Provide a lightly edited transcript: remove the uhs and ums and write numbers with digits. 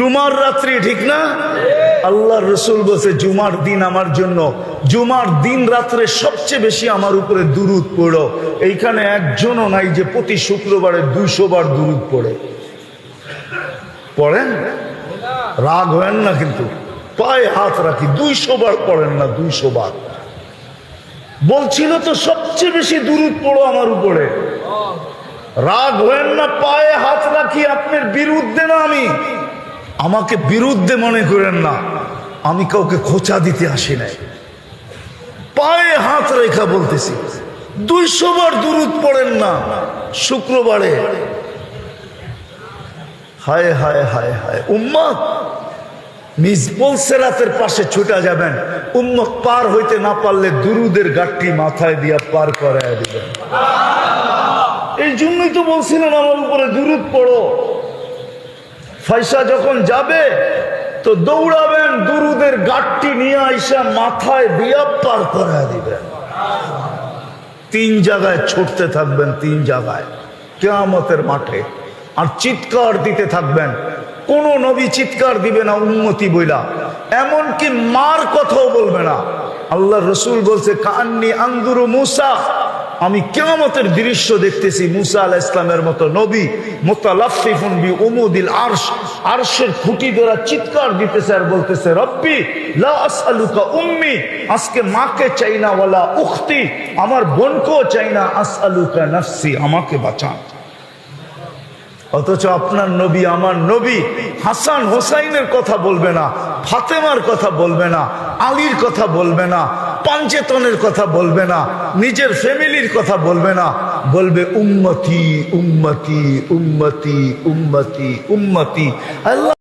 জুমার রাত্রি, ঠিক না? আল্লাহর রাসূল বলছে জুমার দিন আমার জন্য, জুমার দিন রাত্রে সবচেয়ে বেশি আমার উপরে দুরূদ পড়ো। এইখানে একজনও নাই যে প্রতি শুক্রবারে 200 বার দুরূদ পড়ে। পড়েন? রাগ হয় না কিন্তু, পায়ে হাত রাখি, 200 বার পড়েন না? 200 বার বলছিল তো, সবচেয়ে বেশি দুরূদ পড়ো আমার উপরে। রাগ হয় না, পায়ে হাত রাখি, আপনার বিরুদ্ধে না, আমি আমাকে বিরুদ্ধে মনে করেন না, আমি কাউকে খোঁচা দিতে আসি নাই, পায়ে হাত রেখা বলতেছি 200 বার দুরূদ পড়েন না শুক্রবারে। হায় হায় হায় হায় উম্মত, মিজবুল সিরাতের পাশে ছুটা যাবেন, উম্মত পার হইতে না পারলে দুরুদের গাঠটি মাথায় দিয়া পার করায় দিবেন। এই জন্যই তো বলছিলেন আমার উপরে দুরূদ পড়ো। ফয়সা যখন যাবে তো দৌড়াবেন, দুরুদের গাঠটি নিয়ে আইসা মাথায় দিয়া পার করায় দিবেন। 3 জায়গায় ছুটতে থাকবেন, 3 জায়গায় কিয়ামতের মাঠে, আর চিৎকার দিতে থাকবেন। কোন নবী চিৎকার দিবে না উম্মতি বইলা, এমনকি মার কথাও বলবে না। আল্লাহর রাসূল বলছে কান্নি আনজুরু মুসা, আমি কিয়ামতের দৃশ্য দেখতেছি, মুসা আলাইহিস সালামের মতো নবী মুতালাফফিফুন বি উমুদিল আরশ, আরশের খুঁটি ধরে চিৎকার দিতেছে আর বলতেছে রব্বি লা আসআলুকা উম্মি, আজকে মাকে চাই না, ওয়ালা উখতি, আমার বোনকেও চাই না, আসআলুকা নাফসি, আমাকে বাঁচান। অথচ আপনার নবী, আমার নবী হাসান হোসাইনের কথা বলবে না, ফাতেমার কথা বলবে না, আলীর কথা বলবে না, পাঞ্চেতনের কথা বলবে না, নিজের ফ্যামিলির কথা বলবে না, বলবে উম্মতি উম্মতি উম্মতি উম্মতি উম্মতি। আল্লাহ